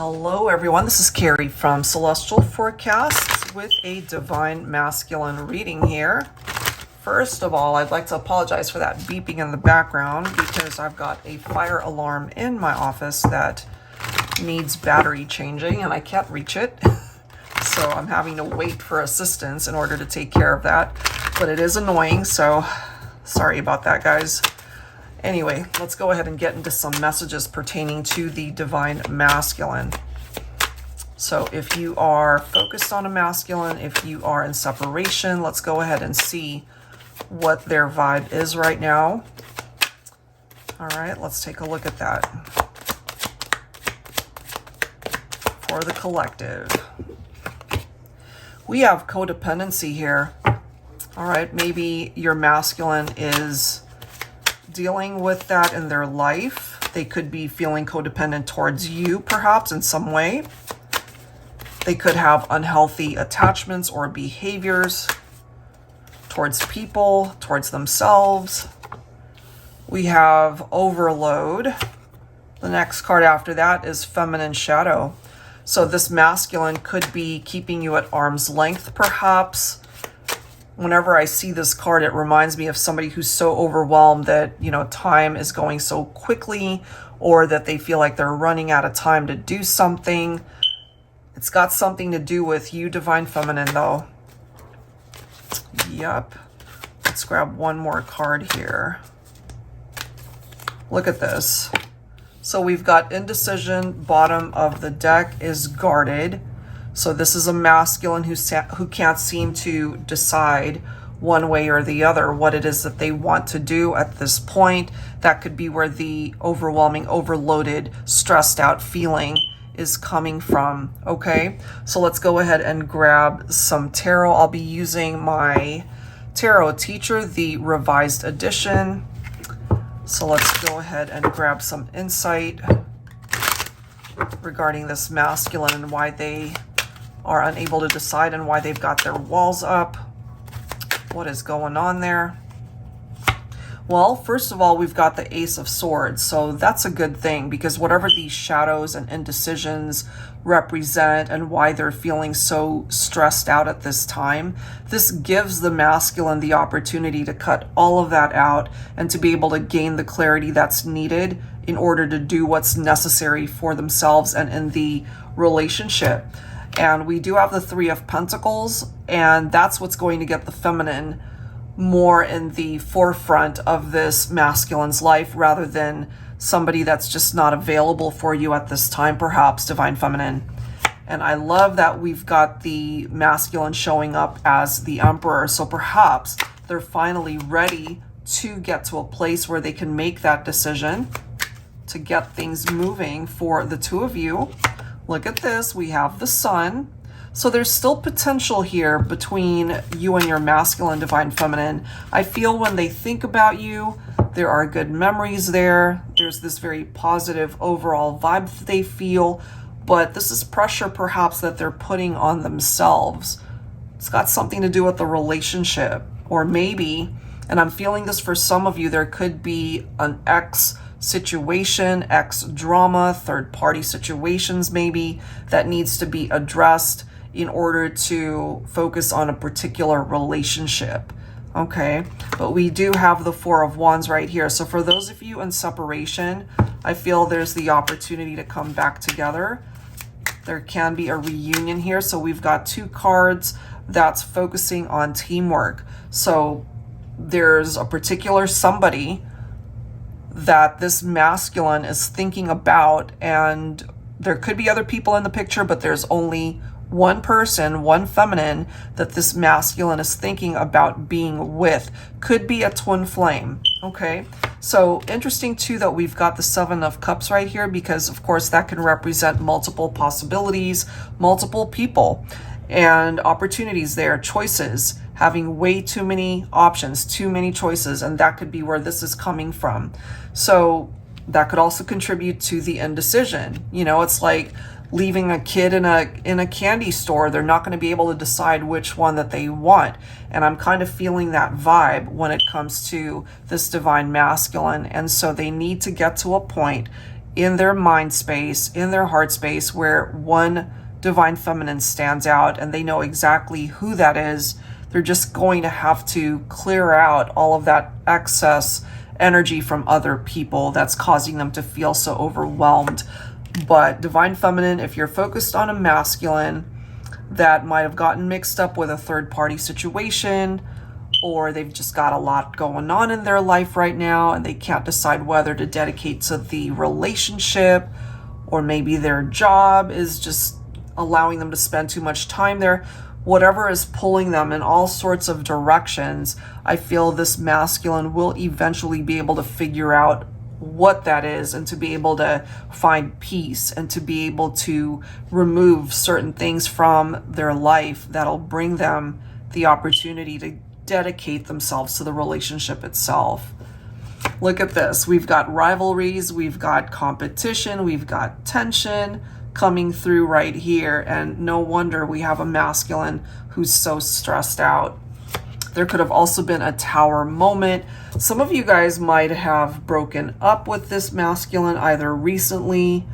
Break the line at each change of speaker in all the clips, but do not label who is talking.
Hello everyone, this is Carrie from Celestial Forecasts with a Divine Masculine reading here. First of all, I'd like to apologize for that beeping in the background because I've got a fire alarm in my office that needs battery changing and I can't reach it. So I'm having to wait for assistance in order to take care of that. But it is annoying, so sorry about that, guys. Anyway, let's go ahead and get into some messages pertaining to the Divine Masculine. So if you are focused on a masculine, if you are in separation, let's go ahead and see what their vibe is right now. All right, let's take a look at that. For the collective, we have codependency here. All right, maybe your masculine is dealing with that in their life. They could be feeling codependent towards you, perhaps in some way. They could have unhealthy attachments or behaviors towards people, towards themselves. We have overload. The next card after that is feminine shadow. So this masculine could be keeping you at arm's length, perhaps. Whenever I see this card, it reminds me of somebody who's so overwhelmed that, time is going so quickly, or that they feel like they're running out of time to do something. It's got something to do with you, Divine Feminine, though. Yep. Let's grab one more card here. Look at this. So we've got indecision. Bottom of the deck is guarded. So this is a masculine who can't seem to decide one way or the other what it is that they want to do at this point. That could be where the overwhelming, overloaded, stressed out feeling is coming from. Okay, so let's go ahead and grab some tarot. I'll be using my tarot teacher, the revised edition. So let's go ahead and grab some insight regarding this masculine and why they are unable to decide and why they've got their walls up. What is going on there? Well, first of all, we've got the Ace of Swords. So that's a good thing, because whatever these shadows and indecisions represent and why they're feeling so stressed out at this time, this gives the masculine the opportunity to cut all of that out and to be able to gain the clarity that's needed in order to do what's necessary for themselves and in the relationship. And we do have the Three of Pentacles, and that's what's going to get the feminine more in the forefront of this masculine's life, rather than somebody that's just not available for you at this time, perhaps, Divine Feminine. And I love that we've got the masculine showing up as the Emperor. So perhaps they're finally ready to get to a place where they can make that decision to get things moving for the two of you. Look at this. We have the Sun. So there's still potential here between you and your masculine, Divine Feminine. I feel when they think about you, there are good memories there. There's this very positive overall vibe that they feel, but this is pressure perhaps that they're putting on themselves. It's got something to do with the relationship, or maybe, and I'm feeling this for some of you, there could be an ex situation, ex drama, third party situations maybe that needs to be addressed in order to focus on a particular relationship. Okay, but we do have the Four of Wands right here. So for those of you in separation, I feel there's the opportunity to come back together. There can be a reunion here. So we've got two cards that's focusing on teamwork. So there's a particular somebody that this masculine is thinking about, and there could be other people in the picture, but there's only one person, one feminine, that this masculine is thinking about being with. Could be a twin flame. Okay, so interesting too that we've got the Seven of Cups right here, because of course that can represent multiple possibilities, multiple people, and opportunities there, choices, having way too many options, too many choices, and that could be where this is coming from. So that could also contribute to the indecision. It's like leaving a kid in a candy store. They're not going to be able to decide which one that they want. And I'm kind of feeling that vibe when it comes to this Divine Masculine. And so they need to get to a point in their mind space, in their heart space, where one divine feminine stands out and they know exactly who that is. They're just going to have to clear out all of that excess energy from other people that's causing them to feel so overwhelmed. But divine feminine, if you're focused on a masculine that might have gotten mixed up with a third party situation, or they've just got a lot going on in their life right now and they can't decide whether to dedicate to the relationship, or maybe their job is just allowing them to spend too much time there, whatever is pulling them in all sorts of directions, I feel this masculine will eventually be able to figure out what that is, and to be able to find peace, and to be able to remove certain things from their life that'll bring them the opportunity to dedicate themselves to the relationship itself. Look at this. We've got rivalries, we've got competition, we've got tension coming through right here, and no wonder we have a masculine who's so stressed out. There could have also been a tower moment. Some of you guys might have broken up with this masculine either recently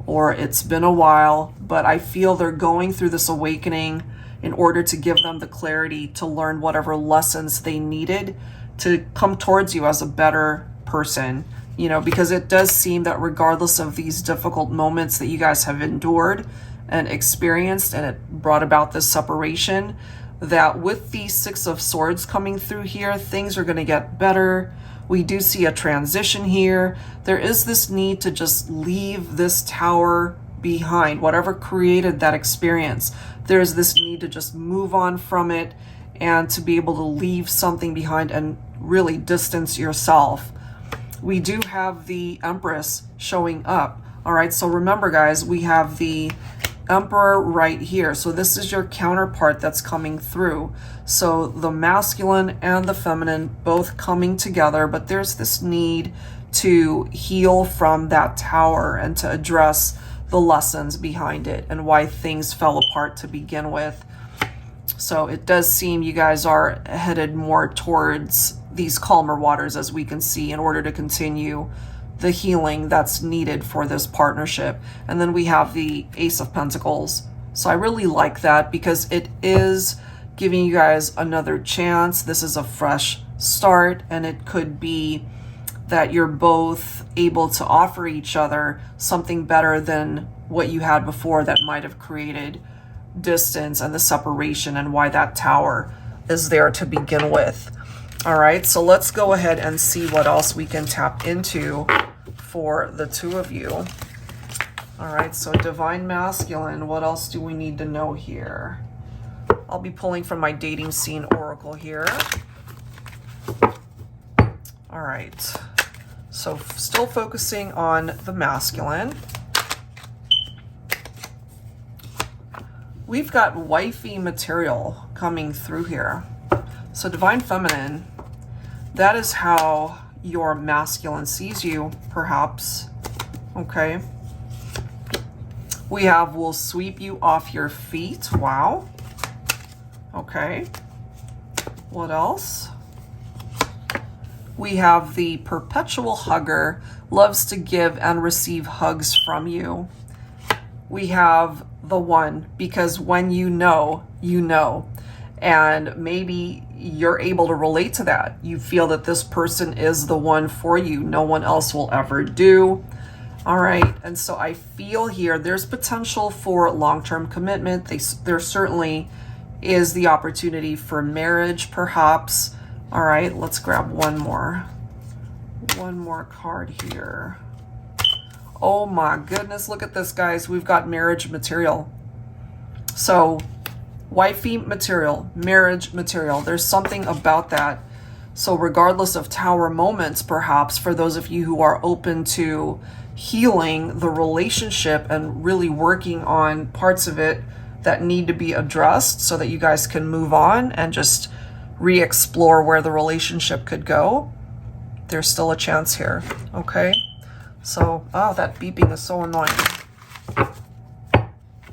or it's been a while, but I feel they're going through this awakening in order to give them the clarity to learn whatever lessons they needed to come towards you as a better person, you know, because it does seem that regardless of these difficult moments that you guys have endured and experienced, and it brought about this separation, that with the Six of Swords coming through here, things are going to get better. We do see a transition here. There is this need to just leave this tower behind, whatever created that experience. There's this need to just move on from it and to be able to leave something behind and really distance yourself. We do have the Empress showing up. All right, so remember guys, we have the Emperor right here. So this is your counterpart that's coming through. So the masculine and the feminine both coming together, but there's this need to heal from that tower and to address the lessons behind it and why things fell apart to begin with. So it does seem you guys are headed more towards these calmer waters, as we can see, in order to continue the healing that's needed for this partnership. And then we have the Ace of Pentacles. So I really like that because it is giving you guys another chance. This is a fresh start, and it could be that you're both able to offer each other something better than what you had before that might have created distance and the separation, and why that tower is there to begin with. All right, so let's go ahead and see what else we can tap into for the two of you. All right, so Divine Masculine, what else do we need to know here? I'll be pulling from my dating scene oracle here. All right, so still focusing on the masculine. We've got wifey material coming through here. So Divine Feminine, that is how your masculine sees you, perhaps. Okay. We have will sweep you off your feet. Wow. Okay. What else? We have the perpetual hugger, loves to give and receive hugs from you. We have the one, because when you know, you know. And maybe you're able to relate to that. You feel that this person is the one for you. No one else will ever do. All right. And so I feel here there's potential for long-term commitment. There certainly is the opportunity for marriage, perhaps. All right. Let's grab one more card here. Oh my goodness. Look at this, guys. We've got marriage material. So wifey material, marriage material. There's something about that. So regardless of tower moments, perhaps, for those of you who are open to healing the relationship and really working on parts of it that need to be addressed so that you guys can move on and just re-explore where the relationship could go, there's still a chance here. Okay. So, oh, that beeping is so annoying.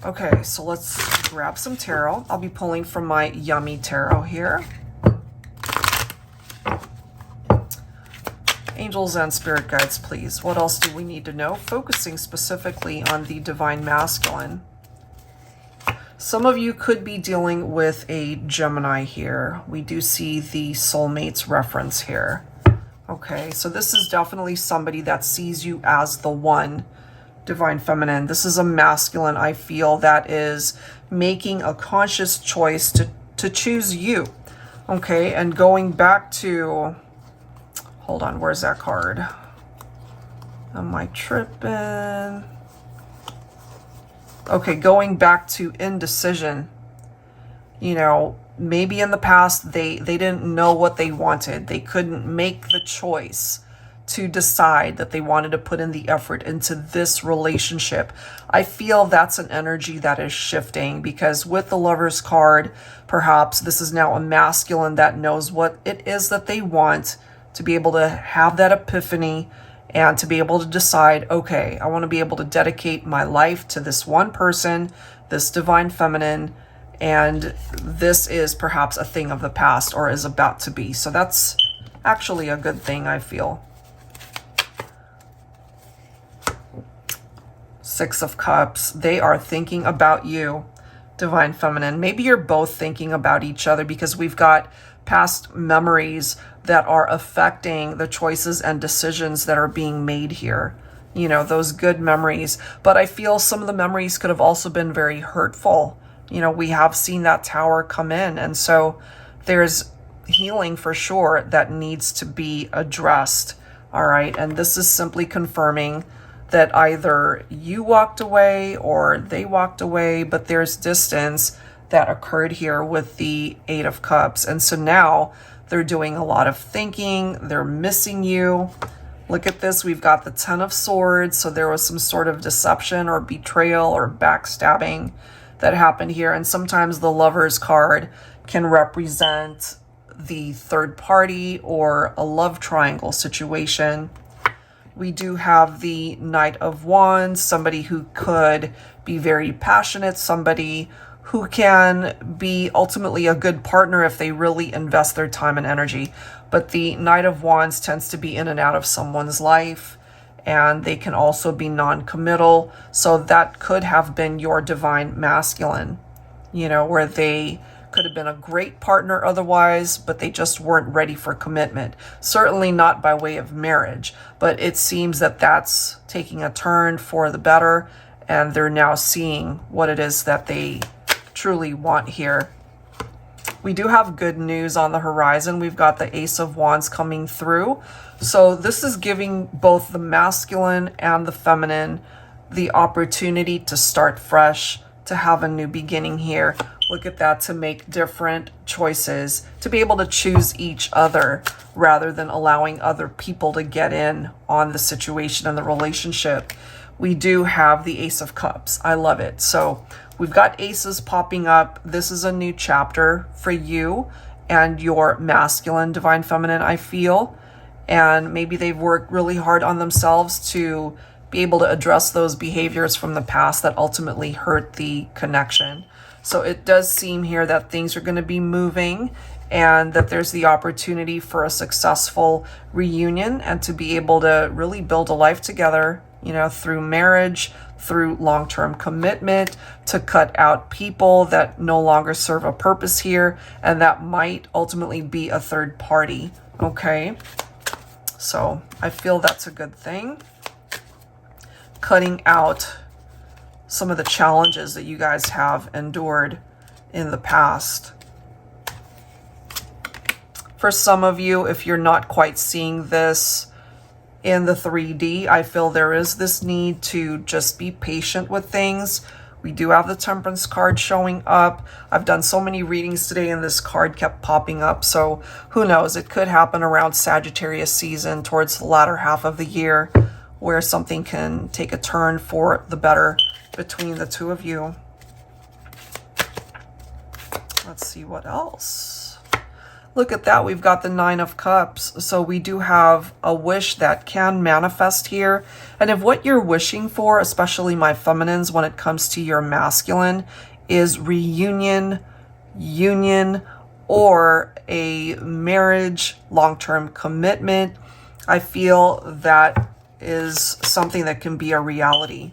Okay, so let's grab some tarot. I'll be pulling from my Yummy Tarot here. angels and spirit guides, please. What else do we need to know? Focusing specifically on the divine masculine. Some of you could be dealing with a Gemini here. We do see the soulmates reference here. Okay, so this is definitely somebody that sees you as the one, divine feminine. This is a masculine, I feel, that is making a conscious choice to choose you. Okay, and going back to, hold on, where's that card? Am I tripping? Okay, going back to indecision. You know, maybe in the past they didn't know what they wanted. They couldn't make the choice to decide that they wanted to put in the effort into this relationship. I feel that's an energy that is shifting, because with the Lover's card, perhaps this is now a masculine that knows what it is that they want, to be able to have that epiphany and to be able to decide, okay, I want to be able to dedicate my life to this one person, this divine feminine, and this is perhaps a thing of the past, or is about to be. So that's actually a good thing, I feel. Six of Cups. They are thinking about you, divine feminine. Maybe you're both thinking about each other, because we've got past memories that are affecting the choices and decisions that are being made here. You know, those good memories. But I feel some of the memories could have also been very hurtful. You know, we have seen that Tower come in. And so there's healing for sure that needs to be addressed. All right. And this is simply confirming that either you walked away or they walked away, but there's distance that occurred here with the Eight of Cups. And so now they're doing a lot of thinking. They're missing you. Look at this. We've got the Ten of Swords. So there was some sort of deception or betrayal or backstabbing that happened here. And sometimes the Lover's card can represent the third party or a love triangle situation. We do have the Knight of Wands, somebody who could be very passionate, somebody who can be ultimately a good partner if they really invest their time and energy. But the Knight of Wands tends to be in and out of someone's life, and they can also be non-committal. So that could have been your divine masculine, you know, where they could have been a great partner otherwise, but they just weren't ready for commitment. Certainly not by way of marriage, but it seems that that's taking a turn for the better, and they're now seeing what it is that they truly want here. We do have good news on the horizon. We've got the Ace of Wands coming through. So this is giving both the masculine and the feminine the opportunity to start fresh, to have a new beginning here. Look at that, to make different choices, to be able to choose each other rather than allowing other people to get in on the situation and the relationship. We do have the Ace of Cups. I love it. So we've got aces popping up. This is a new chapter for you and your masculine, divine feminine, I feel. And maybe they've worked really hard on themselves to be able to address those behaviors from the past that ultimately hurt the connection. So it does seem here that things are going to be moving, and that there's the opportunity for a successful reunion and to be able to really build a life together, you know, through marriage, through long-term commitment, to cut out people that no longer serve a purpose here, and that might ultimately be a third party. Okay. So I feel that's a good thing. Cutting out some of the challenges that you guys have endured in the past. For some of you, if you're not quite seeing this in the 3D, I feel there is this need to just be patient with things. We do have the Temperance card showing up. I've done so many readings today and this card kept popping up. So who knows, it could happen around Sagittarius season towards the latter half of the year, where something can take a turn for the better between the two of you. Let's see what else. Look at that. We've got the Nine of Cups. So we do have a wish that can manifest here. And if what you're wishing for, especially my feminines, when it comes to your masculine, is reunion, union, or a marriage, long-term commitment, I feel that is something that can be a reality.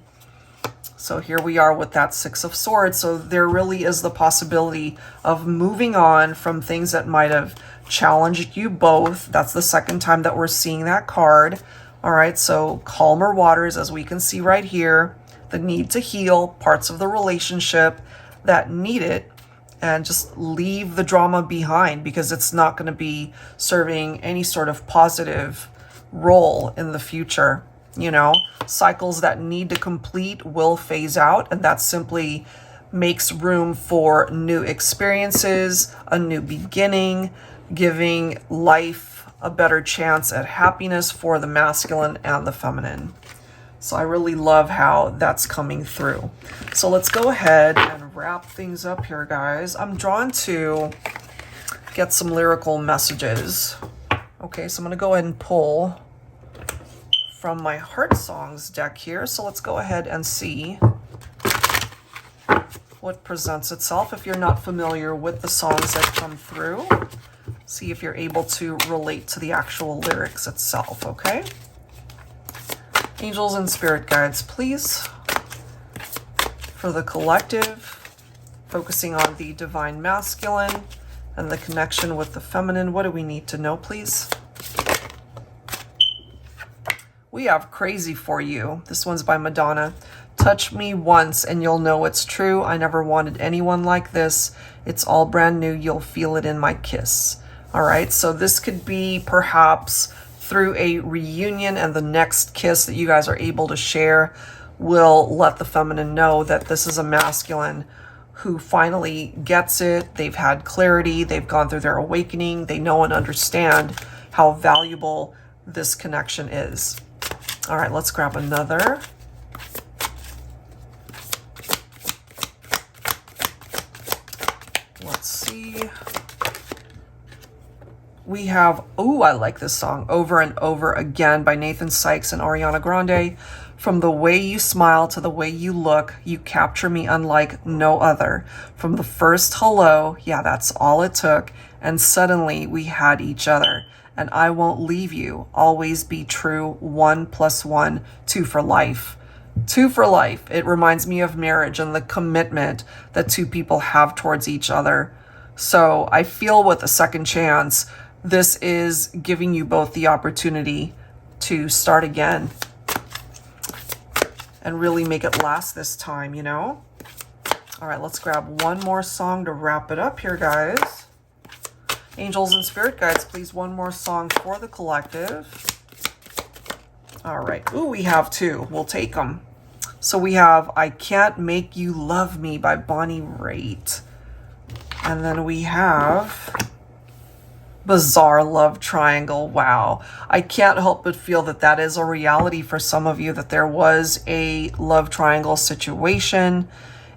So here we are with that Six of Swords. So there really is the possibility of moving on from things that might have challenged you both. That's the second time that we're seeing that card. All right, so calmer waters, as we can see right here, the need to heal parts of the relationship that need it, and just leave the drama behind because it's not going to be serving any sort of positive role in the future. You know, cycles that need to complete will phase out, and that simply makes room for new experiences, a new beginning, giving life a better chance at happiness for the masculine and the feminine. So I really love how that's coming through. So let's go ahead and wrap things up here, guys. I'm drawn to get some lyrical messages. Okay, so I'm going to go ahead and pull from my Heart Songs deck here. So let's go ahead and see what presents itself. If you're not familiar with the songs that come through, see if you're able to relate to the actual lyrics itself, okay? Angels and spirit guides, please, for the collective, focusing on the divine masculine and the connection with the feminine. What do we need to know, please? We have Crazy for You. This one's by Madonna. Touch me once and you'll know it's true. I never wanted anyone like this. It's all brand new. You'll feel it in my kiss. All right, so this could be perhaps through a reunion, and the next kiss that you guys are able to share will let the feminine know that this is a masculine who finally gets it. They've had clarity. They've gone through their awakening. They know and understand how valuable this connection is. All right, let's grab another. Let's see. We have, oh, I like this song, Over and Over Again by Nathan Sykes and Ariana Grande. From the way you smile to the way you look, you capture me unlike no other. From the first hello, yeah, that's all it took, and suddenly we had each other. And I won't leave you, always be true, 1 + 1, 2 for life. 2 for life. It reminds me of marriage and the commitment that two people have towards each other. So I feel with a second chance, this is giving you both the opportunity to start again and really make it last this time, you know? All right, let's grab one more song to wrap it up here, guys. Angels and spirit guides, please, one more song for the collective. All right. Ooh, we have two. We'll take them. So we have I Can't Make You Love Me by Bonnie Raitt. And then we have Bizarre Love Triangle. Wow. I can't help but feel that that is a reality for some of you, that there was a love triangle situation.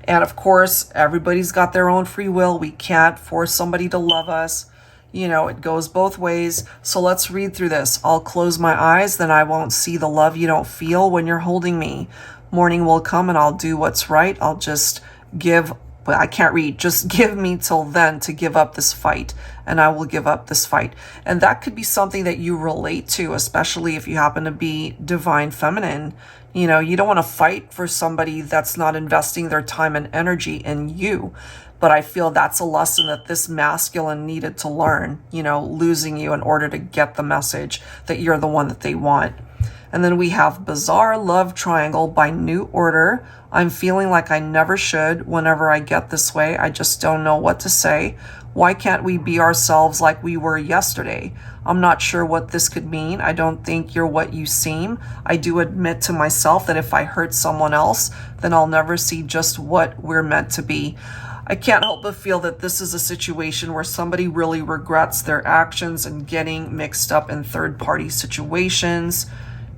And of course, everybody's got their own free will. We can't force somebody to love us. You know, it goes both ways. So let's read through this. I'll close my eyes, then I won't see the love you don't feel when you're holding me. Morning will come and I'll do what's right. I'll just give, but I can't read. Just give me till then to give up this fight, and I will give up this fight. And that could be something that you relate to, especially if you happen to be divine feminine. You know, you don't want to fight for somebody that's not investing their time and energy in you. But I feel that's a lesson that this masculine needed to learn, you know, losing you in order to get the message that you're the one that they want. And then we have Bizarre Love Triangle by New Order. I'm feeling like I never should. Whenever I get this way, I just don't know what to say. Why can't we be ourselves like we were yesterday? I'm not sure what this could mean. I don't think you're what you seem. I do admit to myself that if I hurt someone else, then I'll never see just what we're meant to be. I can't help but feel that this is a situation where somebody really regrets their actions and getting mixed up in third-party situations,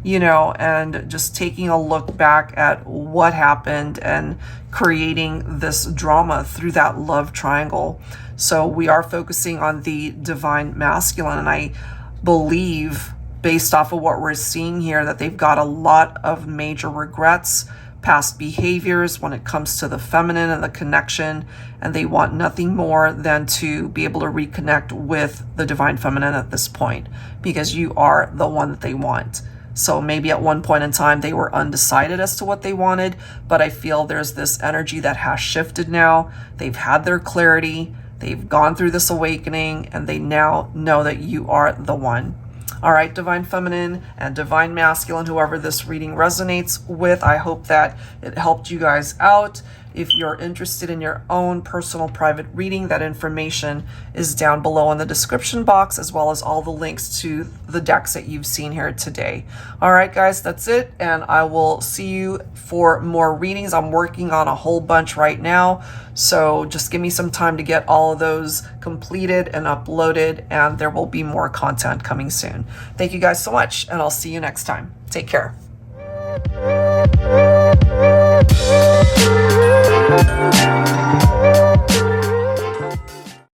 you know, and just taking a look back at what happened and creating this drama through that love triangle. So we are focusing on the divine masculine, and I believe, based off of what we're seeing here, that they've got a lot of major regrets, past behaviors when it comes to the feminine and the connection, and they want nothing more than to be able to reconnect with the divine feminine at this point, because you are the one that they want. So maybe at one point in time they were undecided as to what they wanted, but I feel there's this energy that has shifted now. They've had their clarity, they've gone through this awakening, and they now know that you are the one. All right, Divine Feminine and Divine Masculine, whoever this reading resonates with, I hope that it helped you guys out. If you're interested in your own personal private reading, that information is down below in the description box, as well as all the links to the decks that you've seen here today. All right, guys, that's it. And I will see you for more readings. I'm working on a whole bunch right now, so just give me some time to get all of those completed and uploaded, and there will be more content coming soon. Thank you guys so much, and I'll see you next time. Take care.